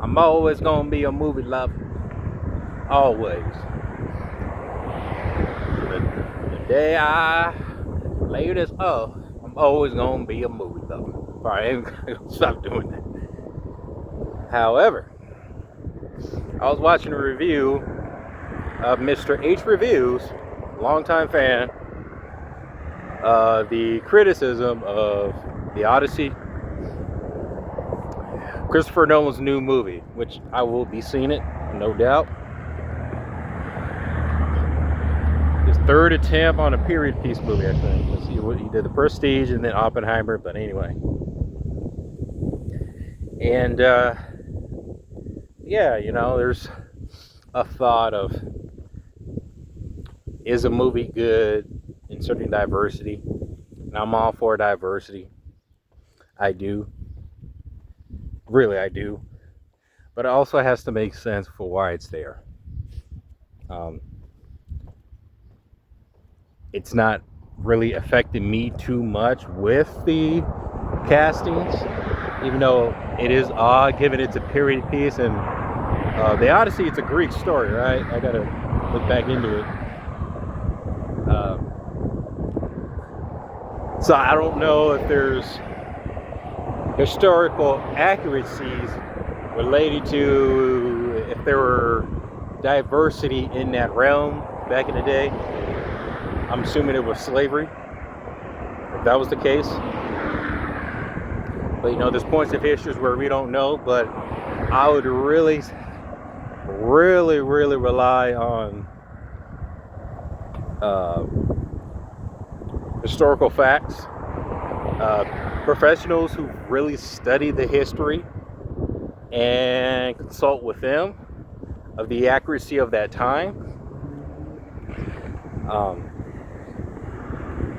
I'm always gonna be a movie lover. Always. The day I lay this up, I'm always gonna be a movie lover. Alright, I ain't gonna stop doing that. However, I was watching a review of Mr. H Reviews, longtime fan, the criticism of the Odyssey, Christopher Nolan's new movie, which I will be seeing it, no doubt. His third attempt on a period piece movie, I think. Let's see, he did The Prestige and then Oppenheimer, but anyway. And yeah, you know, there's a thought of, is a movie good inserting diversity? And I'm all for diversity. I do. Really, I do. But it also has to make sense for why it's there. It's not really affecting me too much with the castings, even though it is odd given it's a period piece. And the Odyssey, it's a Greek story, right? I gotta look back into it. So I don't know if there's historical accuracies related to if there were diversity in that realm back in the day. I'm assuming it was slavery, if that was the case. But you know, there's points of history where we don't know, but I would really rely on historical facts, professionals who really study the history, and consult with them of the accuracy of that time.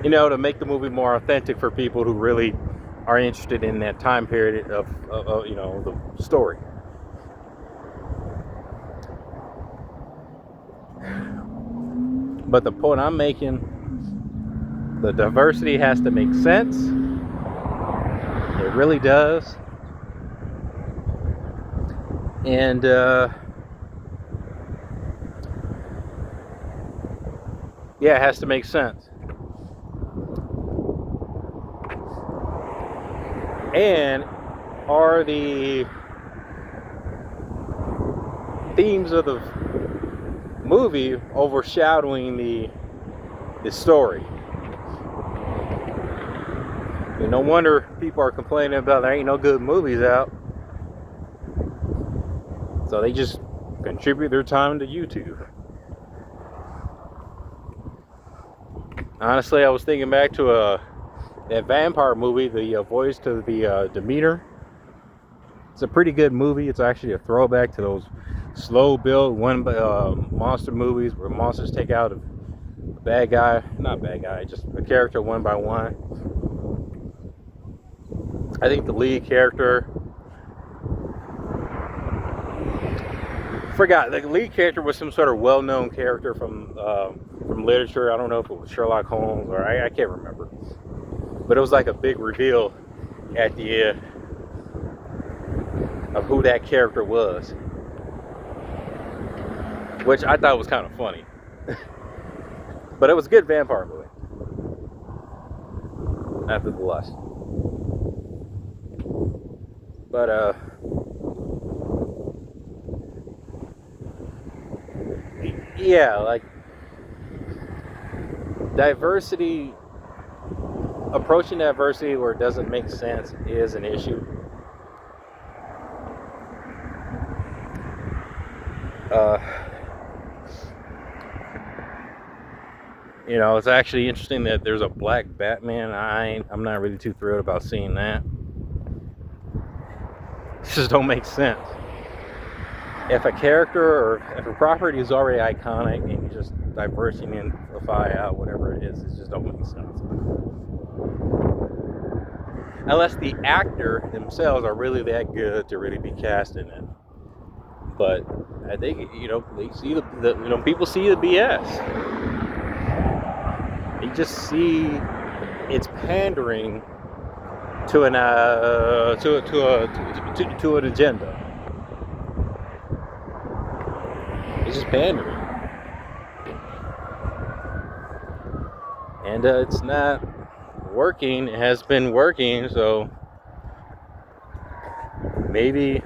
You know, to make the movie more authentic for people who really are interested in that time period of you know, the story. But the point I'm making, the diversity has to make sense. It really does. And yeah, it has to make sense. And are the themes of the movie overshadowing the story? And no wonder people are complaining about there ain't no good movies out. So they just contribute their time to YouTube. Honestly, I was thinking back to that vampire movie, the Voyage to the Demeter. It's a pretty good movie. It's actually a throwback to those slow build monster movies where monsters take out a bad guy, not bad guy, just a character one by one. I think the lead character, the lead character was some sort of well-known character from literature. I don't know if it was Sherlock Holmes or I can't remember. But it was like a big reveal at the end of who that character was, which I thought was kind of funny. But it was a good vampire movie, nevertheless. But yeah, like diversity, approaching diversity where it doesn't make sense is an issue. You know, it's actually interesting that there's a black Batman. I'm not really too thrilled about seeing that. It just don't make sense. If a character or if a property is already iconic and you just diversify out whatever it just don't make sense. Unless the actor themselves are really that good to really be cast in it. But I think, you know, they see the people see the BS. They just see it's pandering to an agenda. It's just pandering. And it's not working. It has been working, so maybe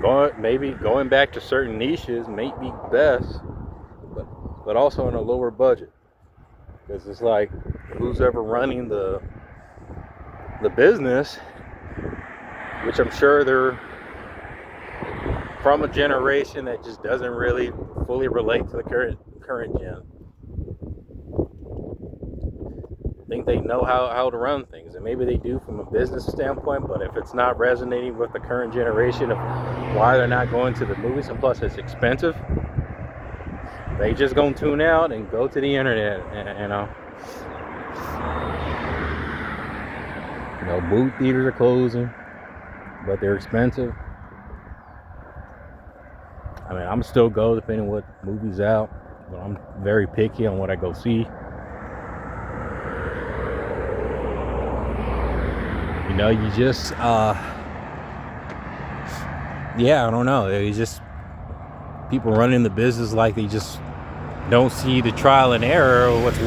going back to certain niches may be best, but also on a lower budget. Because it's like, who's ever running the business, which I'm sure they're from a generation that just doesn't really fully relate to the current gen. I think they know how to run things, and maybe they do from a business standpoint, but if it's not resonating with the current generation of why they're not going to the movies, and plus it's expensive, they just gonna tune out and go to the internet. And movie theaters are closing, but they're expensive. I mean, I'm still go depending on what movie's out, but I'm very picky on what I go see. You just, I don't know. It's just people running the business like they just don't see the trial and error of what's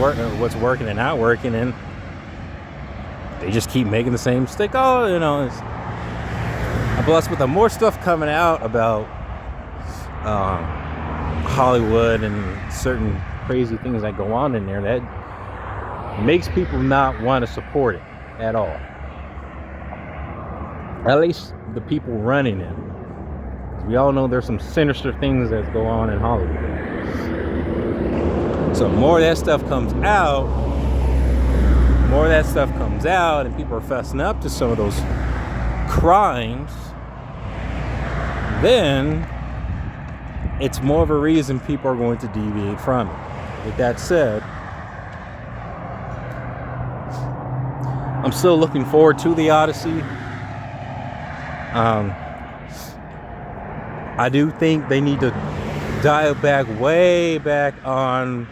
working and not working, and they just keep making the same mistake. Plus with the more stuff coming out about Hollywood and certain crazy things that go on in there, that makes people not want to support it at all. At least the people running it. We all know there's some sinister things that go on in Hollywood. So more of that stuff comes out, and people are fessing up to some of those crimes, then it's more of a reason people are going to deviate from it. With that said, I'm still looking forward to the Odyssey. I do think they need to dial way back on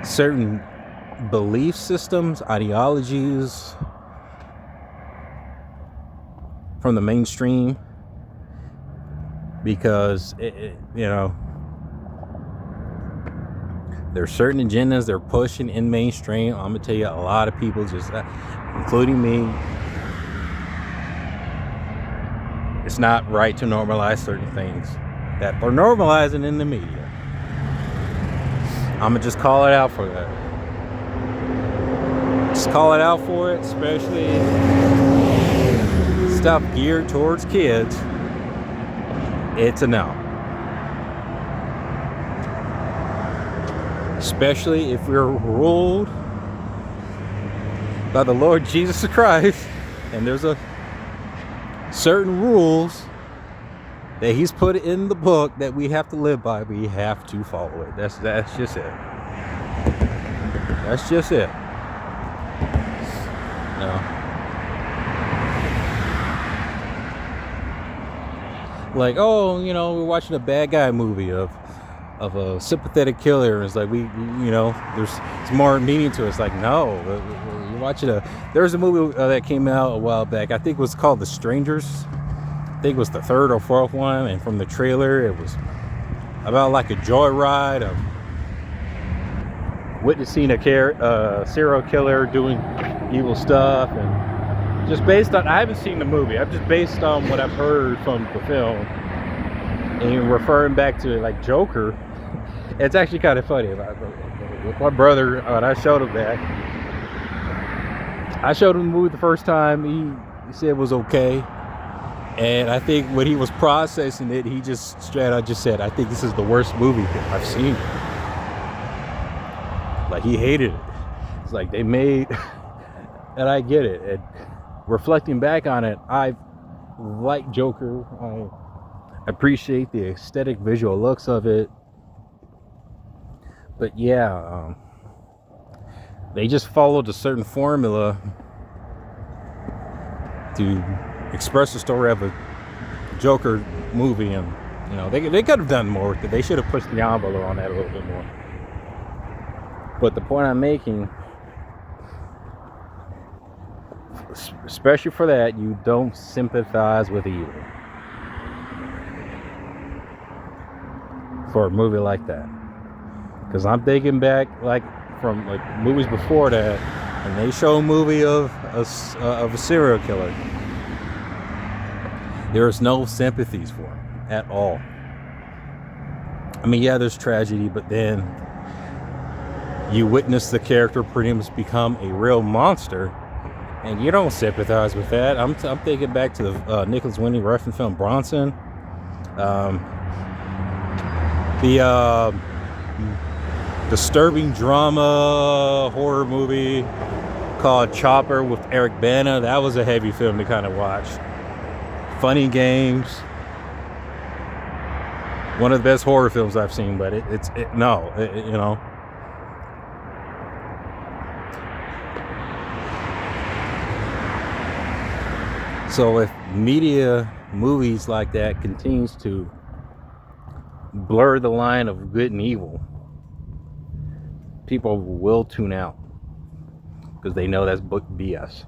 certain belief systems, ideologies from the mainstream, because there's certain agendas they're pushing in mainstream. I'm gonna tell you, a lot of people, just including me, it's not right to normalize certain things that they're normalizing in the media. I'm gonna just call it out for that. Just call it out for it, especially stuff geared towards kids. It's a no. Especially if we're ruled by the Lord Jesus Christ, and there's a certain rules that he's put in the book that we have to live by. We have to follow it. That's just it. That's just it. No. Like, we're watching a bad guy movie of a sympathetic killer. It's like there's more meaning to it. It's like, no, you're watching there's a movie that came out a while back. I think it was called The Strangers. I think it was the third or fourth one, and from the trailer, it was about like a joyride of witnessing a serial killer doing evil stuff, and just based on, I haven't seen the movie. I've just based on what I've heard from the film, and referring back to it like Joker. It's actually kind of funny. With my brother, when I showed him the movie the first time. He said it was okay. And I think when he was processing it, he just straight out just said, I think this is the worst movie I've seen. Like, he hated it. It's like they made, and I get it. And reflecting back on it, I like Joker. I appreciate the aesthetic visual looks of it. But yeah, they just followed a certain formula to express the story of a Joker movie, and they could have done more with it. They should have pushed the envelope on that a little bit more. But the point I'm making, especially for that, you don't sympathize with evil. for a movie like that. Because I'm thinking back, like, from like movies before that, and they show a movie of a serial killer. There's no sympathies for him at all. I mean, yeah, there's tragedy, but then you witness the character pretty much become a real monster, and you don't sympathize with that. I'm thinking back to the Nicholas Winding Refn film Bronson, the disturbing drama horror movie called Chopper with Eric Bana. That was a heavy film to kind of watch. Funny Games, one of the best horror films I've seen, but you know. So if movies like that continues to blur the line of good and evil, people will tune out because they know that's book BS.